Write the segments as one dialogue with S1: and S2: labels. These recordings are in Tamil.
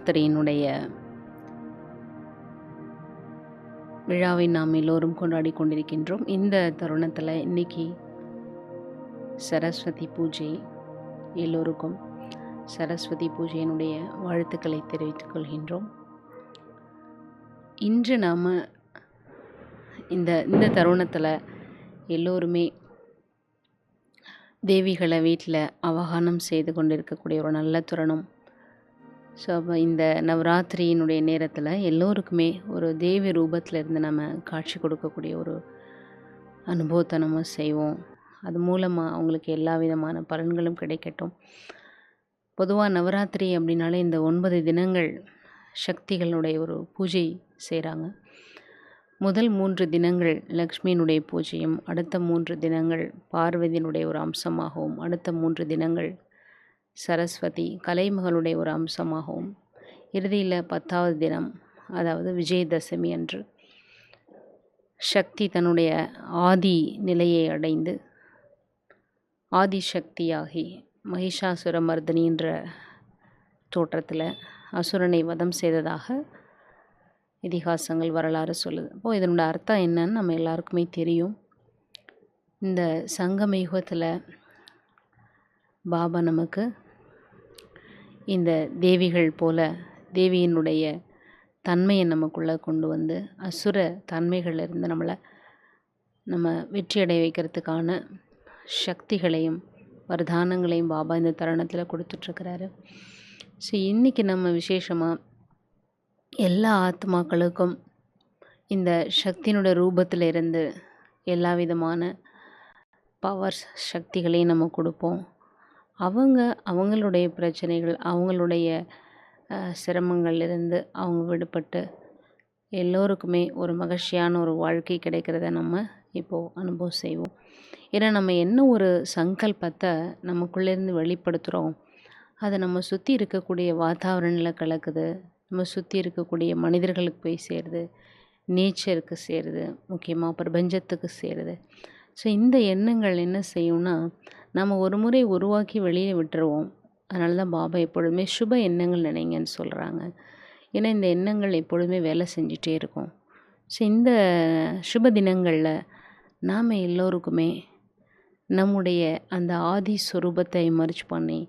S1: நவராத்திரியினுடைய விழாவை நாம் எல்லோரும் கொண்டாடி கொண்டிருக்கின்றோம். இந்த தருணத்தில் இன்னைக்கு சரஸ்வதி பூஜை. எல்லோருக்கும் சரஸ்வதி பூஜையினுடைய வாழ்த்துக்களை தெரிவித்துக் கொள்கின்றோம். இன்று நாம் இந்த தருணத்தில் எல்லோருமே தேவிகளை வீட்டில் அவகானம் செய்து கொண்டிருக்கக்கூடிய ஒரு நல்ல தருணம். ஸோ அப்போ இந்த நவராத்திரியினுடைய நேரத்தில் எல்லோருக்குமே ஒரு தேவி ரூபத்தில் இருந்து நம்ம காட்சி கொடுக்கக்கூடிய ஒரு அனுபவத்தை நம்ம செய்வோம். அது மூலமாக அவங்களுக்கு எல்லா விதமான பலன்களும் கிடைக்கட்டும். பொதுவாக நவராத்திரி அப்படின்னாலே இந்த 9 தினங்கள் சக்திகளுடைய ஒரு பூஜை செய்கிறாங்க. முதல் 3 தினங்கள் லக்ஷ்மியினுடைய பூஜையும், அடுத்த 3 தினங்கள் பார்வதியினுடைய ஒரு அம்சமாகவும், அடுத்த 3 தினங்கள் சரஸ்வதி கலைமகளுடைய ஒரு அம்சமாகவும், இறுதியில் 10வது தினம் அதாவது விஜயதசமி அன்று சக்தி தன்னுடைய ஆதி நிலையை அடைந்து ஆதிசக்தியாகி மகிஷாசுரமர்தினின்ற தோற்றத்தில் அசுரனை வதம் செய்ததாக இதிகாசங்கள் வரலாறு சொல்லுது. அப்போது இதனோட அர்த்தம் என்னன்னு நம்ம எல்லாருக்குமே தெரியும். இந்த சங்கம யுகத்தில் பாபா நமக்கு இந்த தேவிகள் போல தேவியினுடைய தன்மையை நமக்குள்ளே கொண்டு வந்து அசுர தன்மைகளிலிருந்து நம்ம வெற்றியடைய வைக்கிறதுக்கான சக்திகளையும் வரதானங்களையும் பாபா இந்த தருணத்தில் கொடுத்துட்ருக்கிறாரு. ஸோ இன்றைக்கி நம்ம விசேஷமாக எல்லா ஆத்மாக்களுக்கும் இந்த சக்தியினுடைய ரூபத்தில் இருந்து எல்லா விதமான பவர்ஸ் சக்திகளையும் நம்ம கொடுப்போம். அவங்களுடைய பிரச்சனைகள், அவங்களுடைய சிரமங்கள்லேருந்து அவங்க விடுபட்டு எல்லோருக்குமே ஒரு மகிழ்ச்சியான ஒரு வாழ்க்கை கிடைக்கிறத நம்ம இப்போது அனுபவம் செய்வோம். ஏன்னா நம்ம என்ன ஒரு சங்கல்பத்தை நமக்குள்ளேருந்து வெளிப்படுத்துகிறோம், அதை நம்ம சுற்றி இருக்கக்கூடிய வாதாவரணில் கலக்குது, நம்ம சுற்றி இருக்கக்கூடிய மனிதர்களுக்கு போய் சேருது, நேச்சருக்கு சேருது, முக்கியமாக பிரபஞ்சத்துக்கு சேருது. ஸோ இந்த எண்ணங்கள் என்ன செய்யும்னா நம்ம ஒரு முறை உருவாக்கி வெளியே விட்டுருவோம். அதனால தான் பாபா எப்பொழுதுமே சுப எண்ணங்கள் நினைங்கன்னு சொல்கிறாங்க. ஏன்னா இந்த எண்ணங்கள் எப்பொழுதுமே வேலை செஞ்சிட்டே இருக்கும். ஸோ இந்த சுப தினங்களில் நாம் எல்லோருக்குமே நம்முடைய அந்த ஆதி ஸ்வரூபத்தை மர்ஜ் பண்ணி,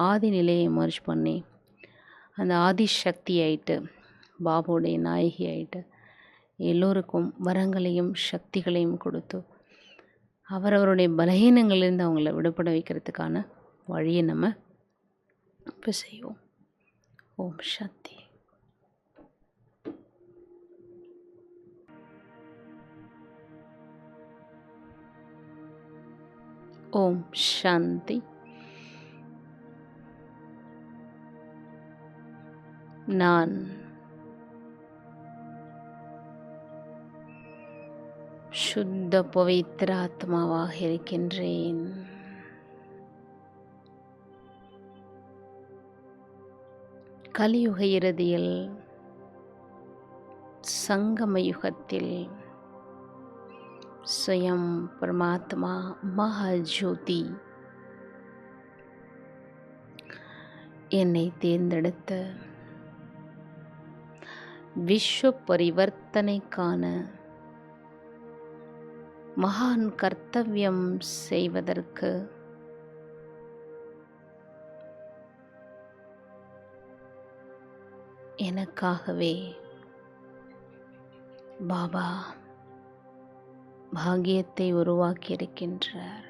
S1: ஆதி நிலையை மர்ஜ் பண்ணி, அந்த ஆதி சக்தி ஆயிட்டு பாபாவுடைய நாயகி ஆயிட்டு எல்லோருக்கும் வரங்களையும் சக்திகளையும் கொடுத்து அவரவருடைய பலகீனங்களிலிருந்து அவங்கள விடுபட வைக்கிறதுக்கான வழியை நம்ம இப்போ செய்வோம். ஓம் சக்தி. ஓம் சாந்தி. நான் சுத்த பவித்திர ஆத்மாவாக இருக்கின்றேன். கலியுக இறுதியில் சங்கம யுகத்தில் ஸ்வயம் பரமாத்மா மகாஜோதி என்னை தேர்ந்தெடுத்த விஸ்வ பரிவர்த்தனைக்கான மகான் கர்த்தவியம் செய்வதற்கு எனக்காகவே பாபா பாக்கியத்தை உருவாக்கியிருக்கின்றார்.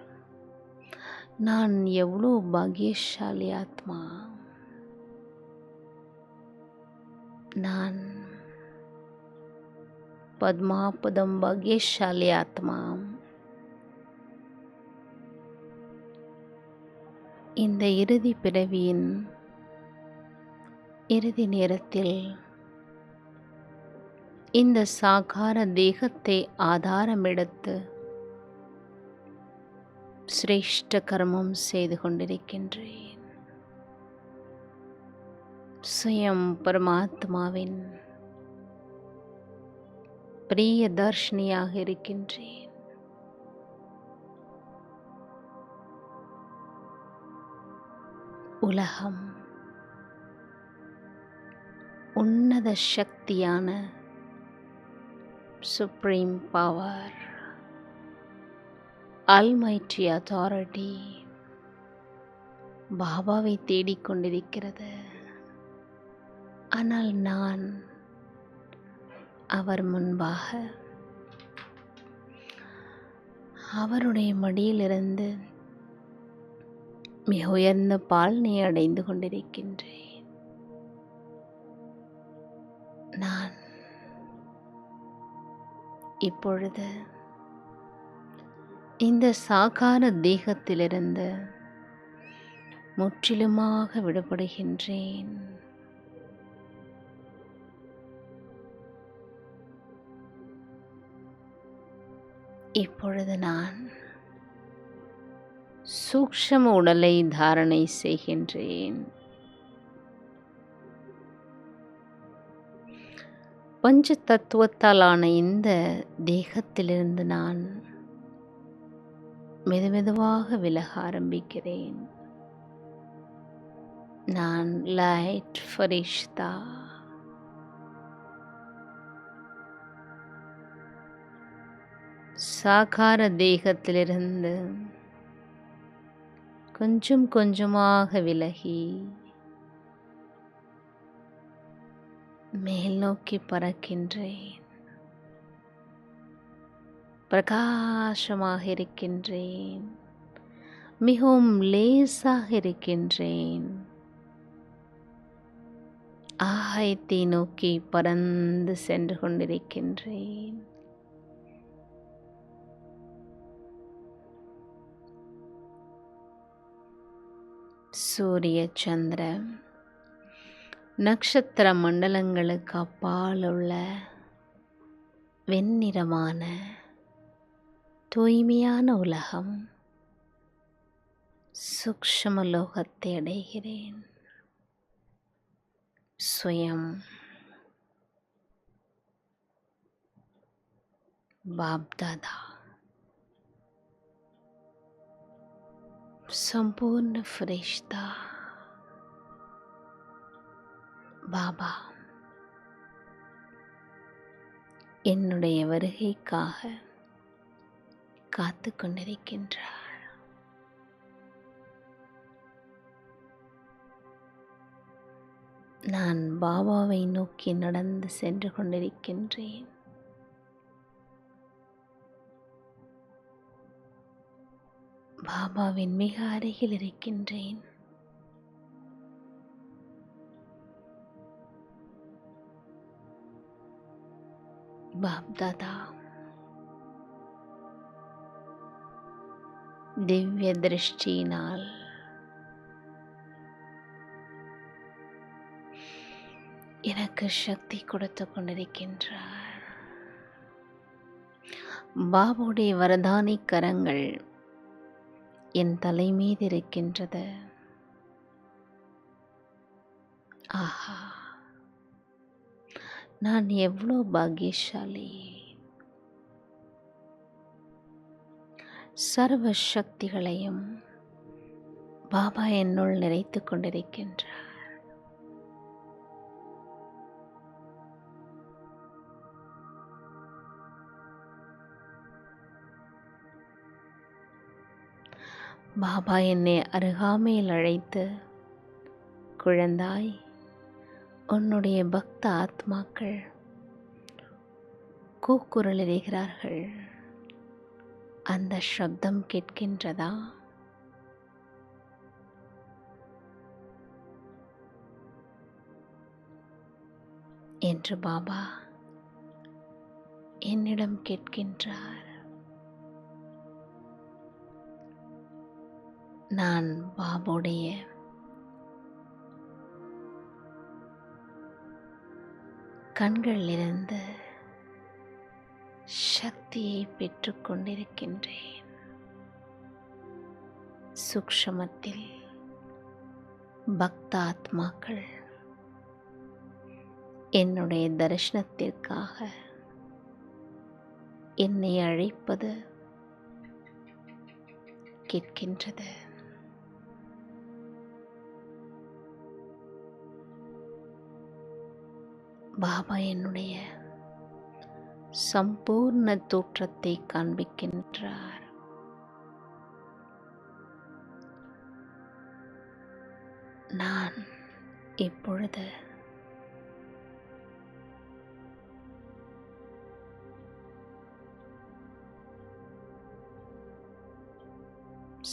S1: நான் எவ்வளோ பாக்கியசாலி ஆத்மா. நான் பத்மாபதம் பாக்கியசாலி ஆத்மா. இந்த இறுதி பிறவியின் இறுதி நேரத்தில் இந்த சாகார தேகத்தை ஆதாரமெடுத்து சிரேஷ்ட கர்மம் செய்து கொண்டிருக்கின்றேன். ஸ்வயம் பரமாத்மாவின் பிரிய தர்ஷினியாக இருக்கின்றேன். உலகம் உன்னத சக்தியான சுப்ரீம் பவர், ஆல்மைட்டி அத்தாரிட்டி பாபாவை தேடிக்கொண்டிருக்கிறது. ஆனால் நான் அவர் முன்பாக அவருடைய மடியிலிருந்து மிக உயர்ந்த பால்னை அடைந்து கொண்டிருக்கின்றேன். நான் இப்பொழுது இந்த சாகார தேகத்திலிருந்து முற்றிலுமாக விடுபடுகின்றேன். இப்பொழுது நான் சூக்ஷ்ம உடலை தாரணை செய்கின்றேன். பஞ்ச தத்துவத்தாலான இந்த தேகத்திலிருந்து நான் மெதுமெதுவாக விலக ஆரம்பிக்கிறேன். நான் லைட் ஃபரிஷ்தா, சாகார தேகத்திலிருந்து கொஞ்சம் கொஞ்சமாக விலகி மேல் நோக்கி பறக்கின்றேன். பிரகாசமாக இருக்கின்றேன். மிகவும் லேசாக இருக்கின்றேன். ஆகாயத்தை நோக்கி பறந்து சென்று கொண்டிருக்கின்றேன். சூரிய சந்திர நட்சத்திர மண்டலங்களுக்கு அப்பால் உள்ள வெண்ணிறமான தூய்மையான உலகம் சூக்ஷ்ம லோகத்தை அடைகிறேன். ஸ்வயம் பாப்தாதா संपूर्ण फरिश्ता பாபா என்னுடைய வருகைக்காக காத்து கொண்டிருக்கின்றார். நான் பாபாவை நோக்கி நடந்து சென்று கொண்டிருக்கின்றேன். பாபாவின் மிக அருகில் இருக்கின்றேன். பாப்தாதா திவ்ய திருஷ்டியினால் எனக்கு சக்தி கொடுத்து கொண்டிருக்கின்றார். பாபாவுடைய வரதானி கரங்கள் என் தலை மீது இருக்கின்றது. ஆஹா, நான் எவ்வளோ பாக்கியசாலி! சர்வ சக்திகளையும் பாபா என்னுள் நிறைத்து கொண்டிருக்கின்றார். பாபா என்னை அருகாமையில் அழைத்து, குழந்தாய், உன்னுடைய பக்த ஆத்மாக்கள் கூக்குரலிடுகிறார்கள். அந்த சப்தம் கேட்கின்றதா? என்று பாபா என்னிடம் கேட்கின்றார். நான் பாபாவுடைய கண்களிலிருந்து சக்தியை பெற்றுக்கொண்டிருக்கின்றேன். சூக்ஷ்மத்தில் பக்த ஆத்மாக்கள் என்னுடைய தரிசனத்திற்காக என்னை அழைப்பது கேட்கின்றது. பாபா என்னுடைய சம்பூர்ண தோற்றத்தை காண்பிக்கின்றார். நான் இப்பொழுது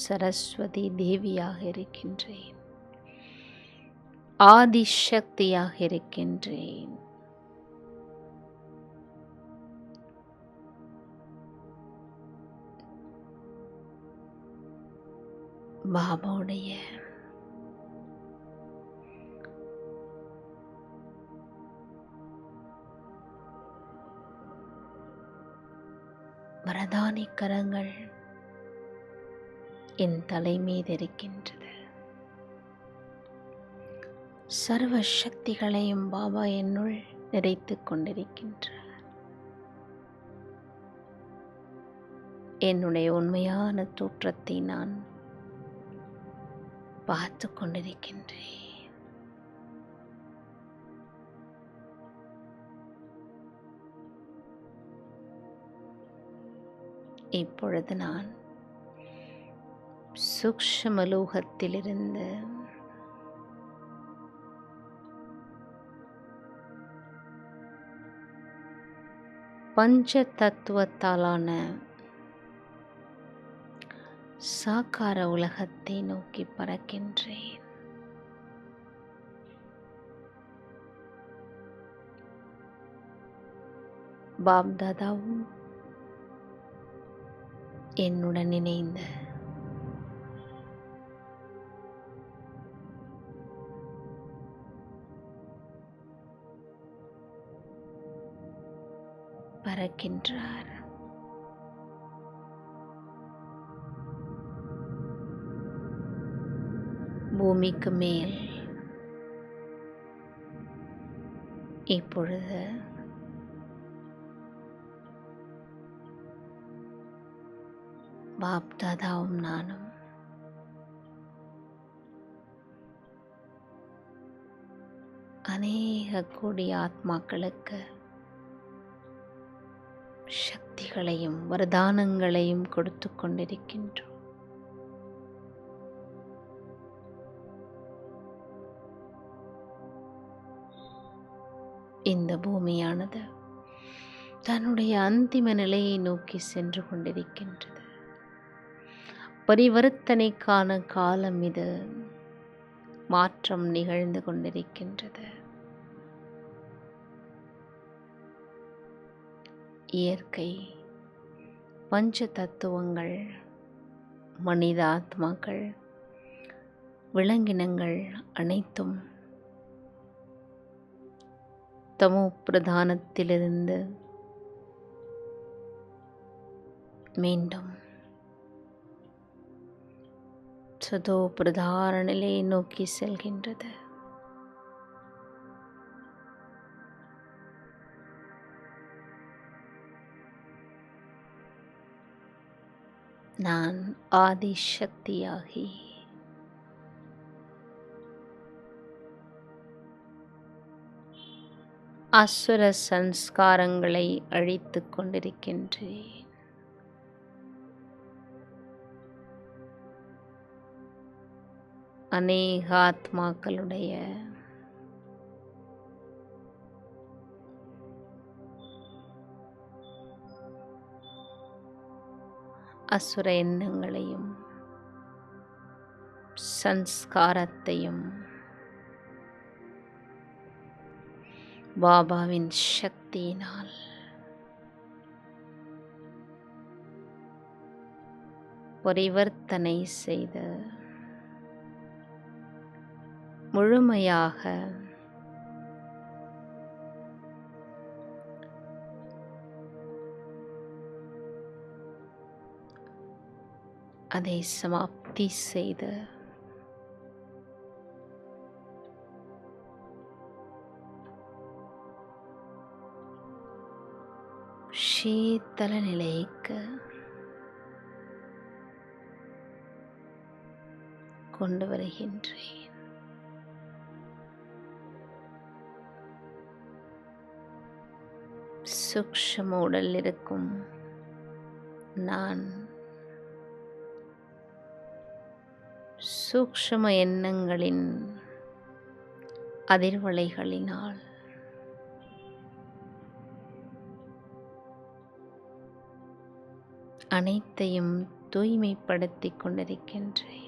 S1: சரஸ்வதி தேவியாக இருக்கின்றேன். ஆதிசக்தியாக இருக்கின்றேன். பாபாவுடைய வரதானி கரங்கள் என் தலை மீது இருக்கின்றது. சர்வ சக்திகளையும் பாபா என்னுள் நிறைத்துக் கொண்டிருக்கின்றார். என்னுடைய உண்மையான தோற்றத்தை நான் பார்த்து கொண்டிருக்கின்றேன். இப்பொழுது நான் சூக்ஷ்மலோகத்திலிருந்து பஞ்ச தத்துவத்தாலான சாக்கார உலகத்தை நோக்கி பறக்கின்றேன். பாப்தாதாவும் என்னுடன் இணைந்து பறக்கின்றார். பூமிக்கு மேல் இப்பொழுது பாப்தாதாவும் நானும் அநேக கோடி ஆத்மாக்களுக்கு சக்திகளையும் வரதானங்களையும் கொடுத்து கொண்டிருக்கின்றோம். இந்த பூமியானது தன்னுடைய அந்திம நிலையை நோக்கி சென்று கொண்டிருக்கின்றது. பரிவர்த்தனைக்கான காலம் இது. மாற்றம் நிகழ்ந்து கொண்டிருக்கின்றது. இயற்கை, பஞ்ச தத்துவங்கள், மனித ஆத்மாக்கள், விலங்கினங்கள் அனைத்தும் தமோ பிரதானத்திலிருந்து மீண்டும் சதோ பிரதான நிலையை நோக்கி செல்கின்றது. நான் ஆதிசக்தியாகி அசுர சன்ஸ்காரங்களை அழித்துக் கொண்டிருக்கின்றேன். அநேக ஆத்மாக்களுடைய அசுர எண்ணங்களையும் சன்ஸ்காரத்தையும் பாபாவின் சக்தியினால் பரிவர்த்தனை செய்து முழுமையாக அதை சமாப்தி செய்து சீத்தல நிலைக்கு கொண்டு வருகின்றேன். சூக்ஷ்ம உடல் இருக்கும் நான் சூக்ஷ்ம எண்ணங்களின் அதிர்வலைகளினால் அனைத்தையும் தூய்மைப்படுத்திக் கொண்டிருக்கின்றேன்.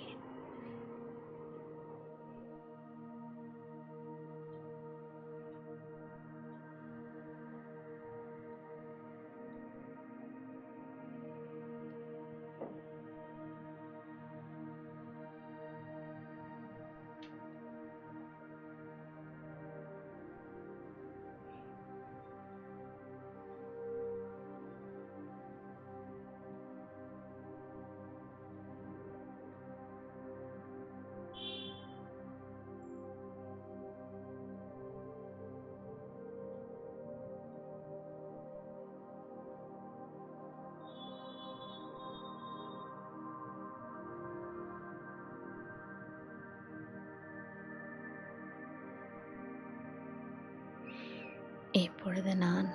S1: இப்பொழுது நான்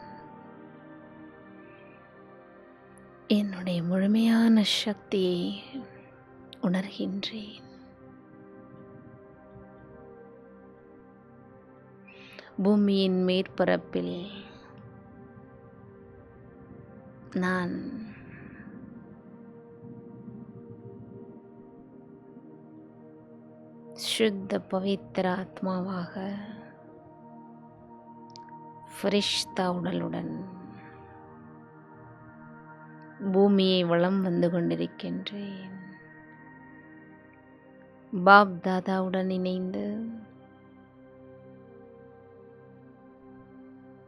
S1: என்னுடைய முழுமையான சக்தியை உணர்கின்றேன். பூமியின் மேற்பரப்பில் நான் சுத்த பவித்திர ஆத்மாவாக ஃபரிஷ்தா உடலுடன் பூமியை வலம் வந்து கொண்டிருக்கின்றேன். பாப் தாதாவுடன் இணைந்து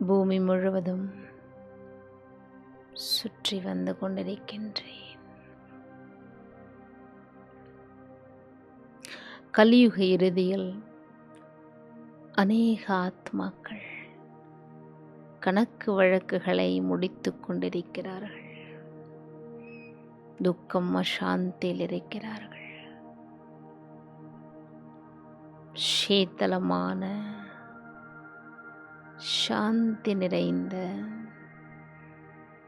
S1: பூமி முழுவதும் சுற்றி வந்து கொண்டிருக்கின்றேன். கலியுக இறுதியில் அநேக ஆத்மாக்கள் கணக்கு வழக்குகளை முடித்துக் கொண்டிருக்கிறார்கள். துக்கம் அசாந்தியில் இருக்கிறார்கள். சீத்தலமான சாந்தி நிறைந்த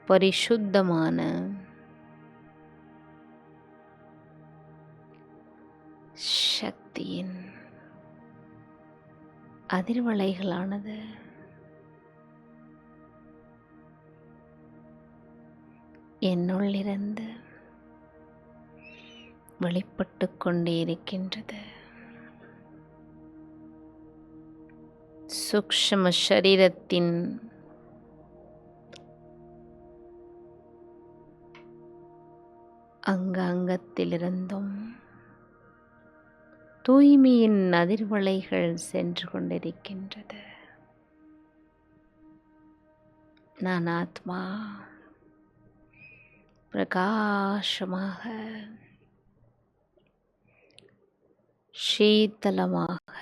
S1: பரிசுத்தமான சக்தியின் அதிர்வலைகளானது என்னுள்ளிருந்து வெளிப்பட்டு கொண்டே இருக்கின்றது. சூக்ஷ்ம சரீரத்தின் அங்கத்திலிருந்தும் தூய்மையின் அதிர்வலைகள் சென்று கொண்டிருக்கின்றது. நான் ஆத்மா பிரகாசமாக சீத்தலமாக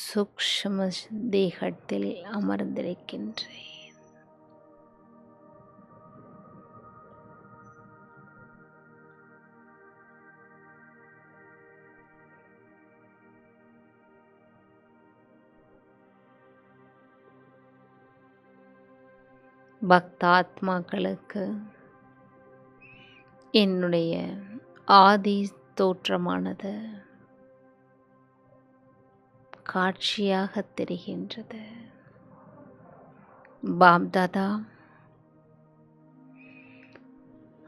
S1: சூக்ஷ்ம தேகத்தில் அமர்ந்திருக்கின்றேன். பக்தாத்மாக்களுக்கு என்னுடைய ஆதி தோற்றமானது காட்சியாக தெரிகின்றது. பாப்தாதா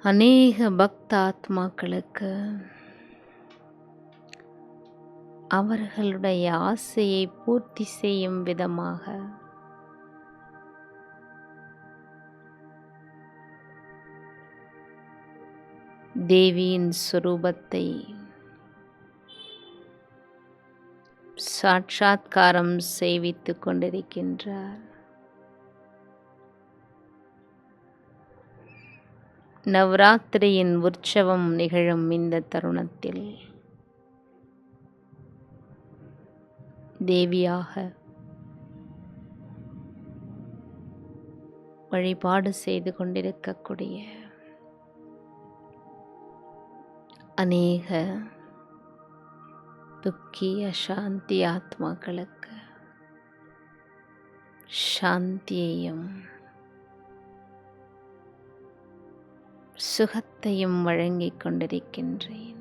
S1: அநேக பக்தாத்மாக்களுக்கு அவர்களுடைய ஆசையை பூர்த்தி செய்யும் விதமாக தேவியின் சுரூபத்தை சாட்சாத்காரம் செய்வித்துக் கொண்டிருக்கின்றார். நவராத்திரியின் உற்சவம் நிகழும் இந்த தருணத்தில் தேவியாக வழிபாடு செய்து கொண்டிருக்கக்கூடிய அநேக துக்கி அசாந்தி ஆத்மாக்களுக்கு சாந்தியையும் சுகத்தையும் வழங்கிக் கொண்டிருக்கின்றேன்.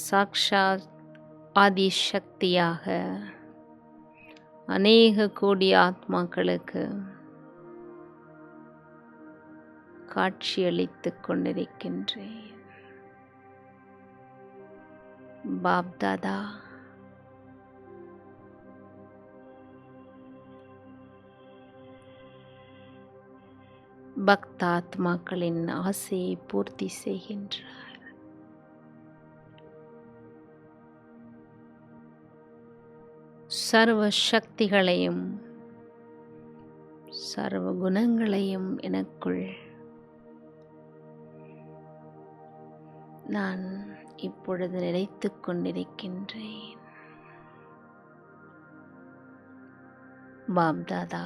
S1: சாக்ஷாத் ஆதிசக்தியாக அநேக கோடி ஆத்மாக்களுக்கு காட்சியளித்துக் கொண்டிருக்கின்றேன். பாப்தாதா பக்தாத்மாக்களின் ஆசையை பூர்த்தி செய்கின்றார். சர்வ சக்திகளையும் சர்வ குணங்களையும் எனக்குள் நான் இப்பொழுது நினைத்துக் கொண்டிருக்கின்றேன். பாப்தாதா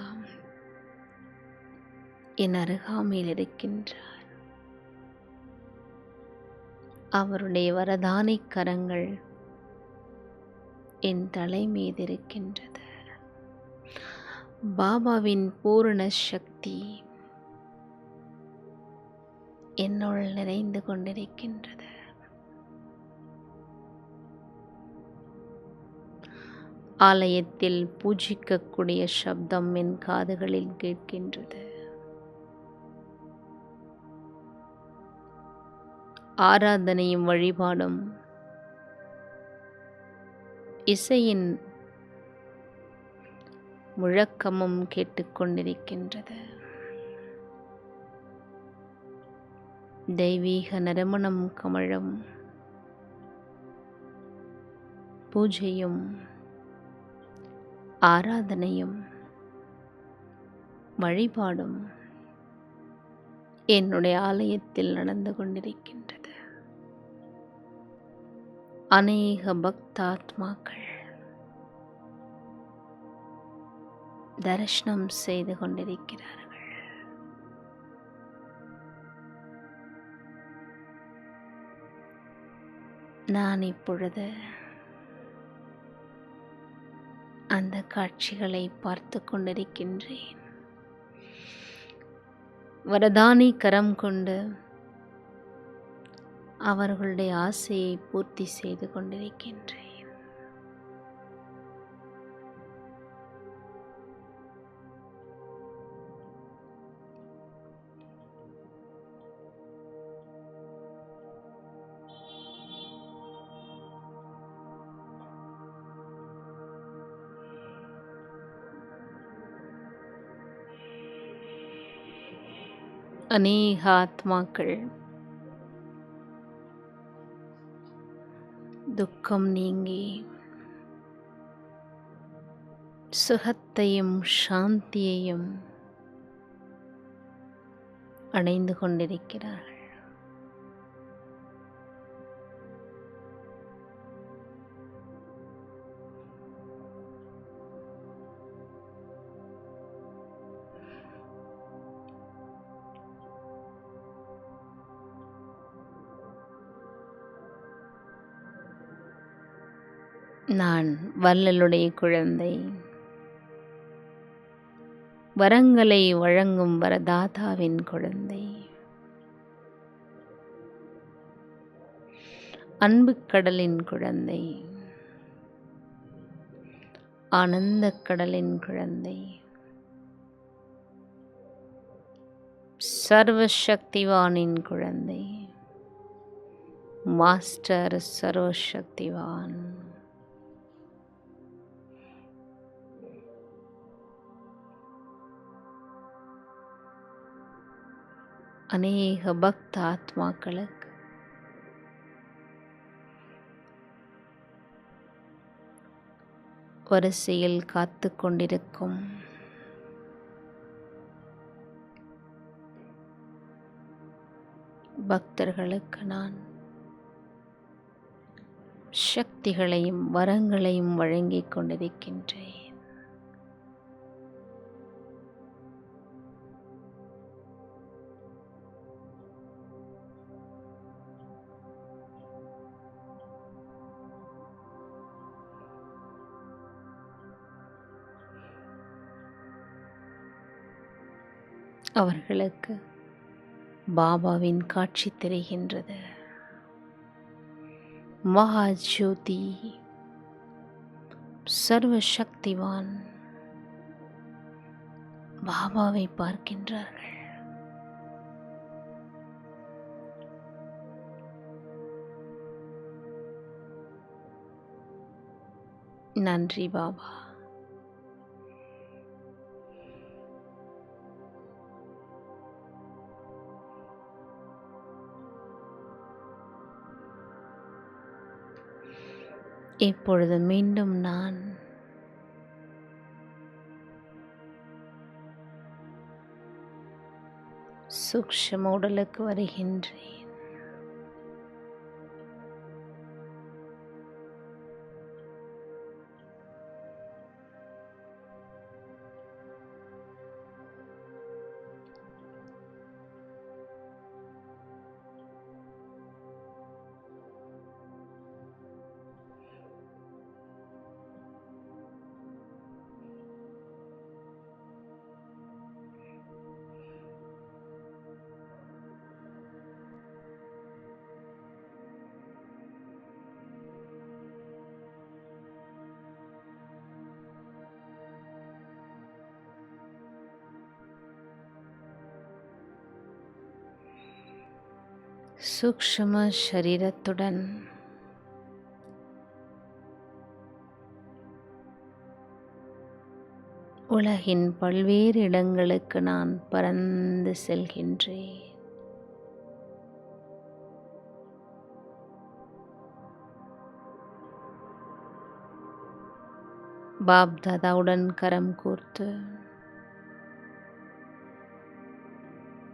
S1: என் அருகாமையில் இருக்கின்றார். அவருடைய வரதானி கரங்கள் என் தலை மீது இருக்கின்றது. பாபாவின் பூரண சக்தி என்னுள் நிறைந்து கொண்டிருக்கின்றது. ஆலயத்தில் பூஜிக்கக்கூடிய சப்தம் என் காதுகளில் கேட்கின்றது. ஆராதனையும் வழிபாடும் இசையின் முழக்கமும் கேட்டுக்கொண்டிருக்கின்றது. தெய்வீக நறுமணம் கமழும் பூஜையும் ஆராதனையும் வழிபாடும் என்னுடைய ஆலயத்தில் நடந்து கொண்டிருக்கின்றது. அநேக பக்தாத்மாக்கள் தரிசனம் செய்து கொண்டிருக்கிறார்கள். நான் இப்பொழுது அந்த காட்சிகளை பார்த்து கொண்டிருக்கின்றேன். வரதானி கரம் கொண்டு அவர்களுடைய ஆசையை பூர்த்தி செய்து கொண்டிருக்கின்றேன். அநேக ஆத்மாக்கள் துக்கம் நீங்கி சுகத்தையும் சாந்தியையும் அடைந்து கொண்டிருக்கிறார்கள். நான் வள்ளலுடைய குழந்தை, வரங்களை வழங்கும் வரதாதாவின் குழந்தை, அன்பு கடலின் குழந்தை, ஆனந்த கடலின் குழந்தை, சர்வசக்திவானின் குழந்தை, மாஸ்டர் சர்வசக்திவான். அநேக பக்த ஆத்மாக்களுக்கு வரிசையில் காத்து கொண்டிருக்கும் பக்தர்களுக்கு நான் சக்திகளையும் வரங்களையும் வழங்கிக் கொண்டிருக்கின்றேன். அவர்களுக்கு பாபாவின் காட்சி தெரிகின்றது. மகாஜோதி சர்வசக்திவான் பாபாவை பார்க்கின்றார்கள். நன்றி பாபா. இப்பொழுது மீண்டும் நான் சூக்ஷ்ம உடலுக்கு வருகின்றேன். சூக்ஷ்ம சரீரத்துடன் உலகின் பல்வேறு இடங்களுக்கு நான் பறந்து செல்கின்றேன். பாப் தாதாவுடன் கரம் கோர்த்து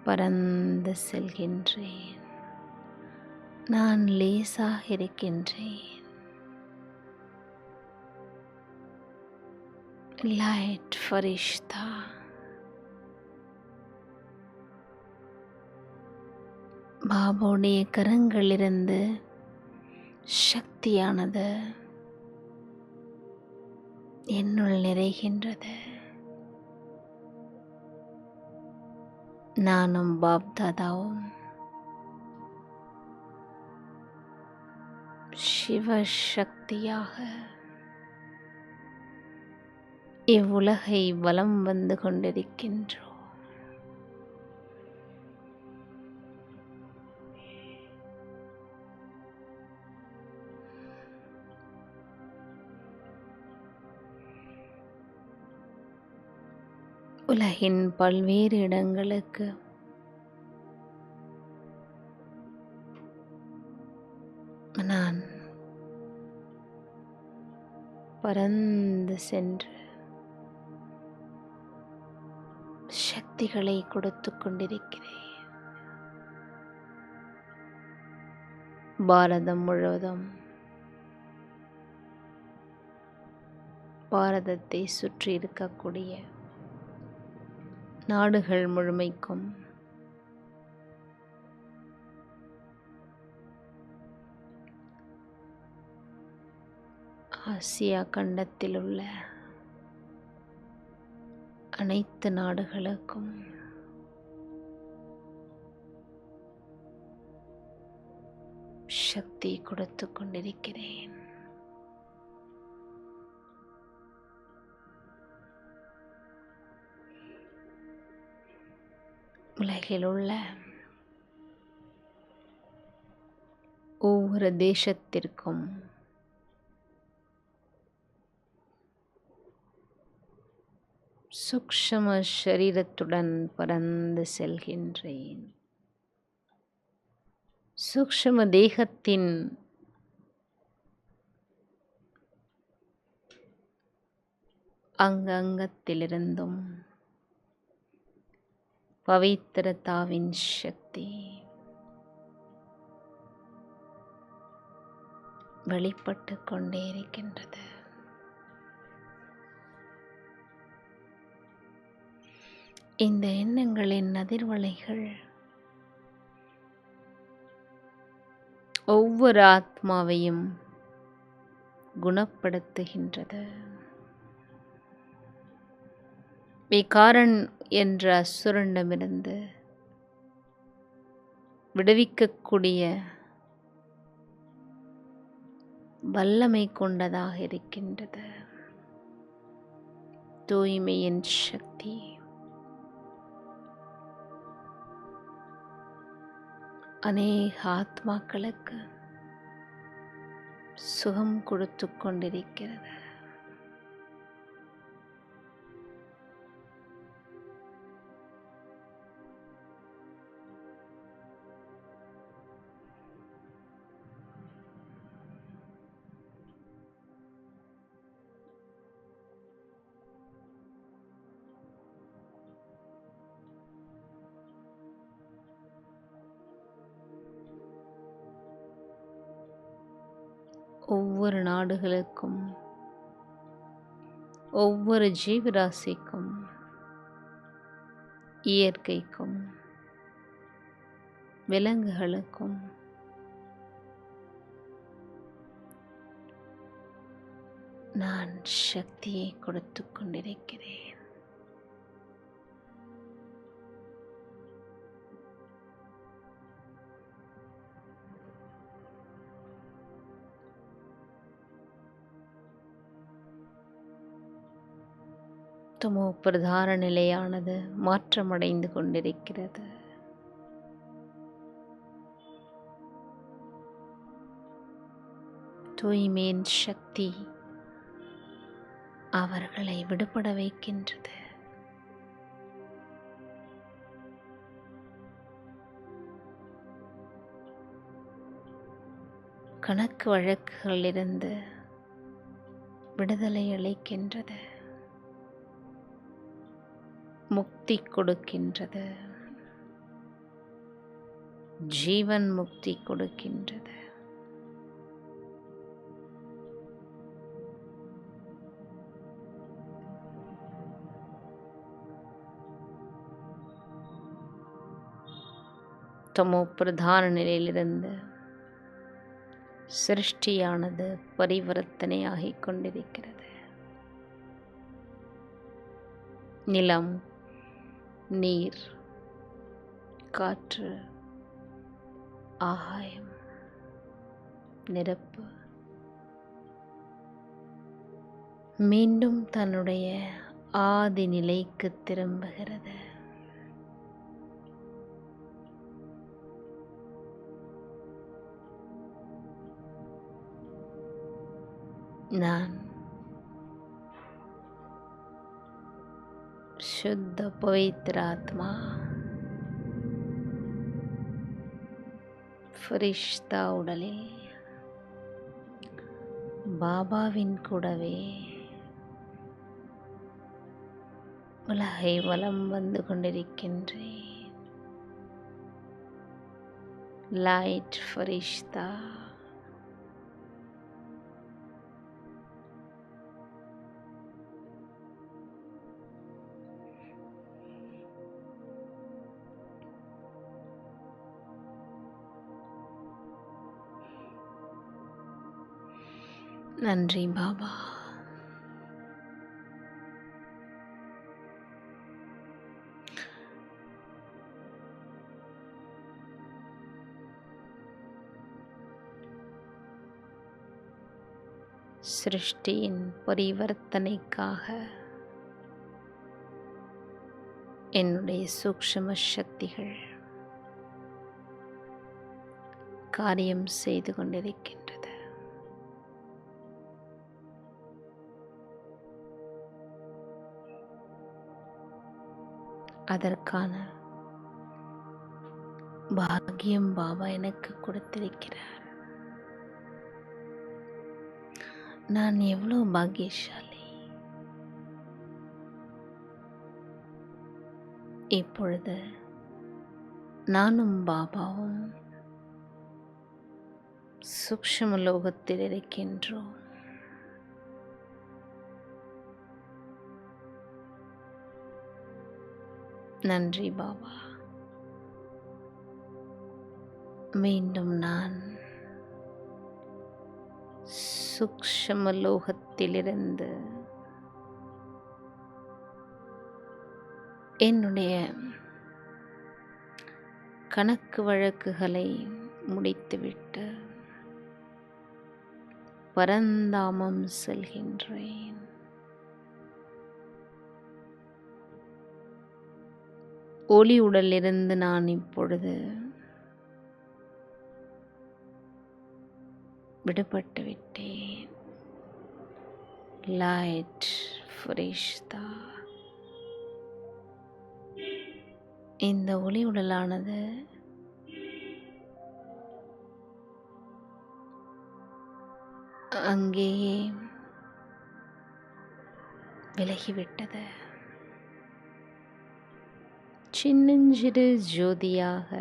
S1: பறந்து செல்கின்றேன். நான் லேசாக இருக்கின்றேன். லைட் ஃபரிஷ்தா, பாபாவுடைய கரங்களிலிருந்து சக்தியானது என்னுள் நிறைகின்றது. நானும் பாப் தாதாவும் சிவசக்தியாக இவ்வுலகை வலம் வந்து கொண்டிருக்கின்றோம். உலகின் பல்வேறு இடங்களுக்கு நான் பறந்து சென்று சக்திகளை கொடுத்து கொண்டிருக்கிறேன். பாரதம் முழுவதும், பாரதத்தை சுற்றி இருக்கக்கூடிய நாடுகள் முழுமைக்கும் ஆசியா கண்டத்தில் உள்ள அனைத்து நாடுகளுக்கும் சக்தி கொடுத்து கொண்டிருக்கிறேன். உலகில் உள்ள ஒவ்வொரு தேசத்திற்கும் சூக்ஷ்ம சரீரத்துடன் பறந்து செல்கின்றேன். சூக்ஷ்ம தேகத்தின் அங்கத்திலிருந்தும் பவித்திரதாவின் சக்தி வெளிப்பட்டு கொண்டே இருக்கின்றது. இந்த எண்ணங்களின் அதிர்வலைகள் ஒவ்வொரு ஆத்மாவையும் குணப்படுத்துகின்றது. விகாரன் என்ற அசுரனிடமிருந்து விடுவிக்கக்கூடிய வல்லமை கொண்டதாக இருக்கின்றது. தூய்மையின் சக்தி அநேக ஆத்மாக்களுக்கு சுகம் கொடுத்து கொண்டிருக்கிறது. ஒவ்வொரு நாடுகளுக்கும், ஒவ்வொரு ஜீவராசிக்கும், இயற்கைக்கும், விலங்குகளுக்கும் நான் சக்தியை கொடுத்து கொண்டிருக்கிறேன். தமோ பிரதான நிலையானது மாற்றமடைந்து கொண்டிருக்கிறது. தூய்மையின் சக்தி அவர்களை விடுபட வைக்கின்றது. கணக்கு வழக்குகளிலிருந்து விடுதலை அளிக்கின்றது. முக்தி கொடுக்கின்றது. ஜீவன் முக்தி கொடுக்கின்றது. தமோ பிரதான நிலையிலிருந்து சிருஷ்டியானது பரிவர்த்தனையாகிக் கொண்டிருக்கிறது. நிலம், நீர், காற்று, ஆகாயம், நெருப்பு மீண்டும் தன்னுடைய ஆதி நிலைக்கு திரும்புகிறது. நான் शुद्ध पवित्र आत्मा ஃபரிஷ்தா உடலில் பாபாவின் கூடவே உலகை வலம் வந்து கொண்டிருக்கின்றேன். லைட் ஃபரிஷ்தா நன்றி பாபா. சிருஷ்டியின் பரிவர்த்தனைக்காக என்னுடைய சூக்ஷ்ம சக்திகள் காரியம் செய்து கொண்டிருக்கின்றது. அதற்கான பாக்கியம் பாபா எனக்கு கொடுத்திருக்கிறார். நான் எவ்வளவு பாக்கியசாலி. இப்பொழுது நானும் பாபாவும் சூக்ஷ்ம லோகத்தில் இருக்கின்றோம். நன்றி பாபா. மீண்டும் நான் சூக்ஷ்ம லோகத்திலிருந்து என்னுடைய கணக்கு வழக்குகளை முடித்துவிட்டு பரந்தாமம் செல்கின்றேன். ஒளி உடலிருந்து நான் இப்பொழுது விடுபட்டு விட்டேன். லைட் ஃபரிஷ்தா. இந்த ஒளி உடலானது அங்கேயே விலகிவிட்டது. சின்னஞ்சிறு ஜோதியாக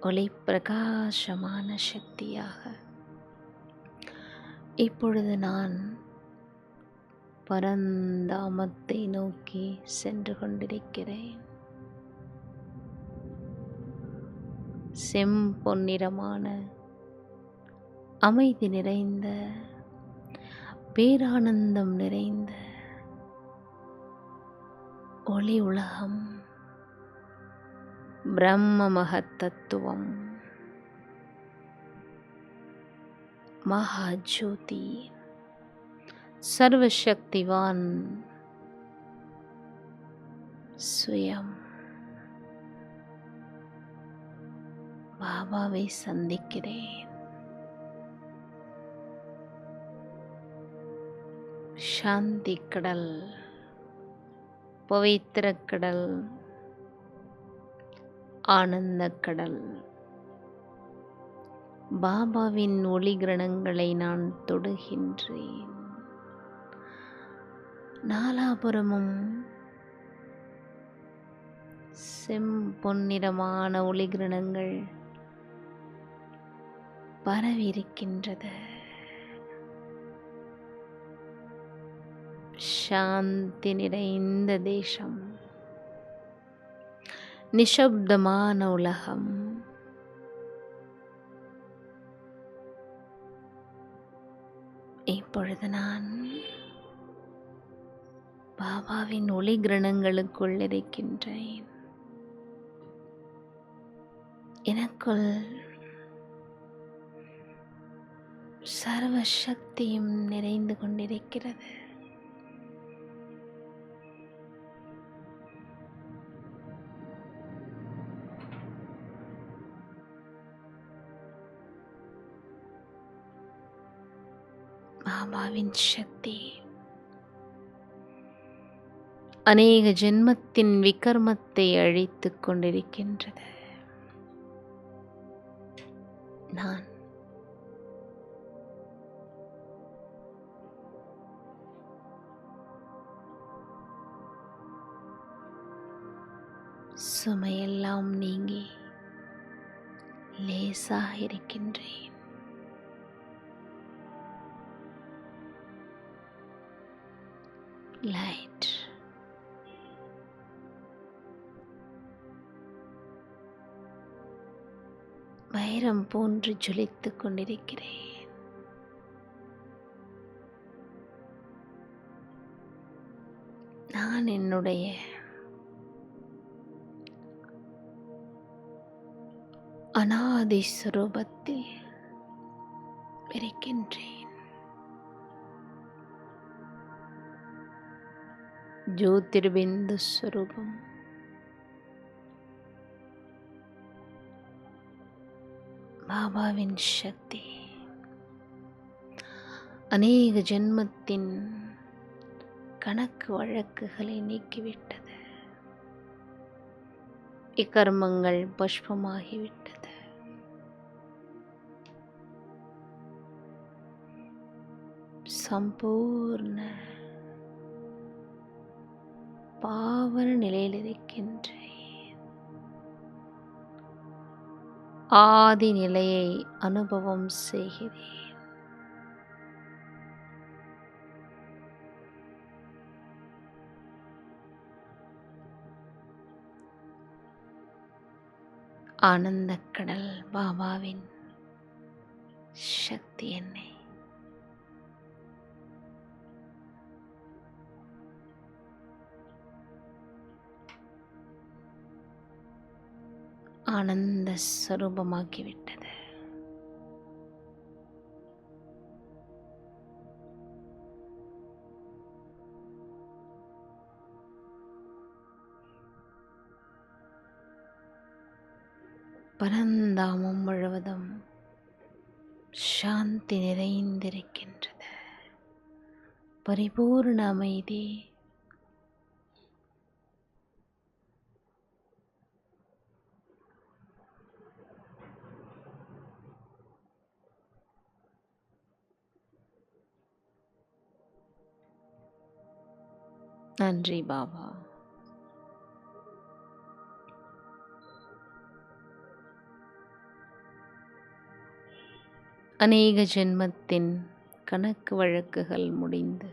S1: ஒளி பிரகாசமான சக்தியாக இப்பொழுது நான் பரந்தாமத்தை நோக்கி சென்று கொண்டிருக்கிறேன். செம்பொன்னிறமான அமைதி நிறைந்த பேரானந்தம் நிறைந்த ஒளி உலகம், பிரம்ம மகத்தத்துவம், மகாஜோதி, சர்வசக்திவான் சுயம் பாபாவை சந்திக்கிறேன். சாந்தி கடல், பவித்திர கடல், ஆனந்த கடல், பாபாவின் ஒளி கிரணங்களை நான் தொடுகின்றேன். நாலாபுரமும் செம்பொன்னிறமான ஒளி கிரணங்கள் பரவியிருக்கின்றது. சாந்தி நிறைந்த தேசம், நிசப்தமான உலகம், இப்பொழுது நான் பாபாவின் ஒளி கிரணங்களுக்குள் இருக்கின்றேன். எனக்குள் சர்வ சக்தியும் நிறைந்து கொண்டிருக்கிறது. பாபாவின் சக்தி அநேக ஜென்மத்தின் விகர்மத்தை அழித்துக் கொண்டிருக்கின்றது. நான் சுமையெல்லாம் நீங்கி லேசாக இருக்கின்றேன். லைட் வைரம் போன்று ஜொலித்துக் கொண்டிருக்கிறேன். நான் என்னுடைய அநாதி ஸ்வரூபத்தில் இருக்கின்றேன். ஜோதிர்பிந்து ஸ்வரூபம், பாபாவின் சக்தி அநேக ஜென்மத்தின் கணக்கு வழக்குகளை நீக்கிவிட்டது. இக்கர்மங்கள் புஷ்பமாகிவிட்டது. சம்பூர்ண பாவன நிலையில் இருக்கின்றேன். ஆதி நிலையை அனுபவம் செய்கிறேன். ஆனந்தக் கடல் பாபாவின் சக்தி என்னை ஆனந்த ஸ்வரூபமாக்கிவிட்டது. பரந்தாமம் முழுவதும் சாந்தி நிறைந்திருக்கின்றது. பரிபூர்ண அமைதி. நன்றி பாபா. அநேக ஜென்மத்தின் கணக்கு வழக்குகள் முடிந்து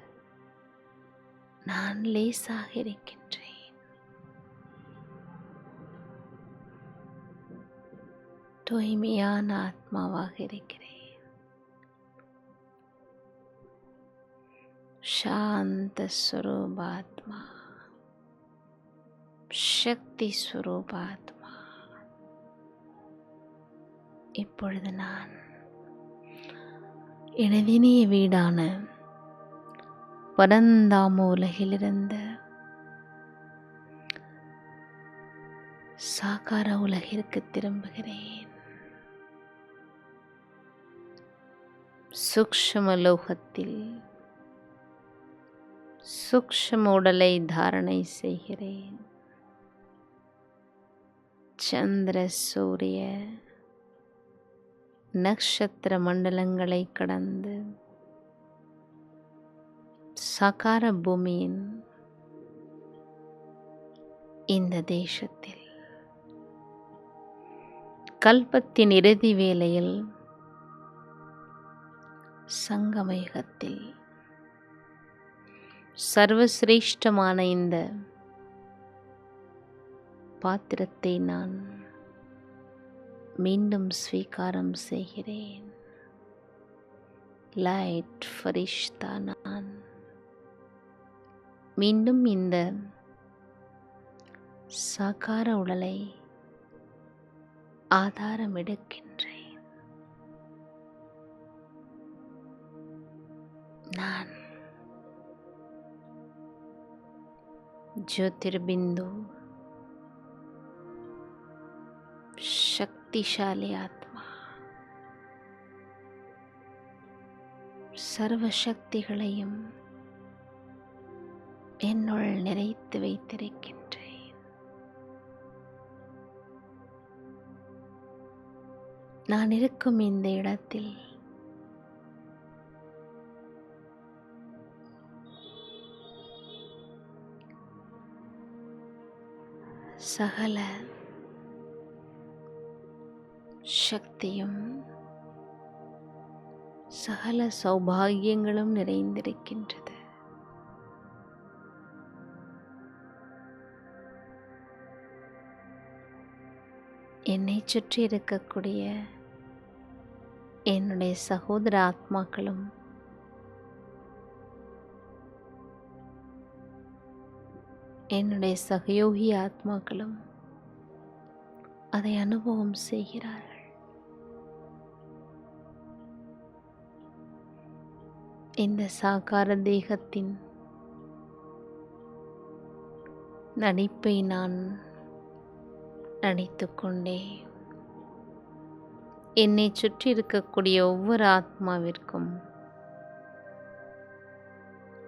S1: நான் லேசாக இருக்கின்றேன். தூய்மையான ஆத்மாவாக இருக்கிறேன். சாந்த ஸ்வரூபாத்மா, சக்தி ஸ்வரூபாத்மா. இப்பொழுது நான் எனதினிய வீடான பரந்தாம உலகிலிருந்து சாகார உலகிற்கு திரும்புகிறேன். சூக்ஷ்ம லோகத்தில் சூக்ஷ்ம உடலை தாரணை செய்கிறேன். சந்திர சூரிய நட்சத்திர மண்டலங்களை கடந்து சாகார பூமியின் இந்த தேசத்தில் கல்பத்தின் இறுதி வேளையில் சங்கமயுகத்தில் சர்வசிரேஷ்டமான இந்த பாத்திரத்தை நான் மீண்டும் ஸ்வீகாரம் செய்கிறேன். லைட் ஃபரிஷ்தா நான் மீண்டும் இந்த சாகார உடலை ஆதாரம் எடுக்கின்றேன். நான் ஜோதிர்பிந்து சக்திசாலி ஆத்மா, சர்வ சக்திகளையும் என்னுள் நிறைத்து வைத்திருக்கின்றேன். நான் இருக்கும் இந்த இடத்தில் சகல சக்தியும் சகல சௌபாகியங்களும் நிறைந்திருக்கின்றது. என்னை சுற்றி இருக்கக்கூடிய என்னுடைய சகோதர ஆத்மாக்களும் என்னுடைய சகயோகி ஆத்மாக்களும் அதை அனுபவம் செய்கிறார்கள். இந்த சாகார தேகத்தின் நடிப்பை நான் நடித்துக்கொண்டே என்னை சுற்றி இருக்கக்கூடிய ஒவ்வொரு ஆத்மாவிற்கும்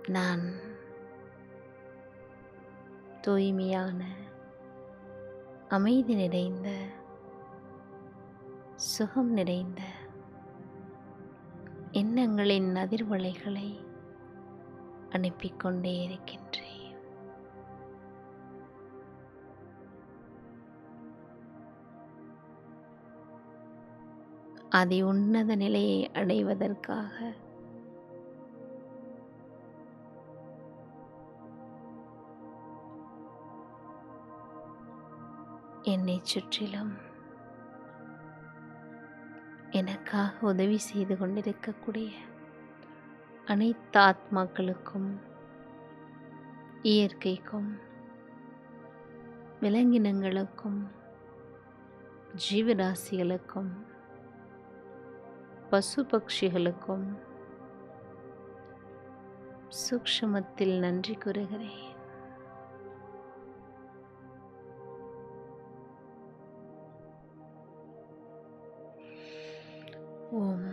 S1: நான் தூய்மையான அமைதி நிறைந்த சுகம் நிறைந்த எண்ணங்களின் அதிர்வலைகளை அனுப்பிக்கொண்டே இருக்கின்றேன். அதி உன்னத நிலையை அடைவதற்காக என்னைச் சுற்றிலும் எனக்காக உதவி செய்து கொண்டிருக்கக்கூடிய அனைத்து ஆத்மாக்களுக்கும், இயற்கைக்கும், விலங்கினங்களுக்கும், ஜீவராசிகளுக்கும், பசு பட்சிகளுக்கும் சூக்ஷ்மத்தில் நன்றி கூறுகிறேன். ஓம்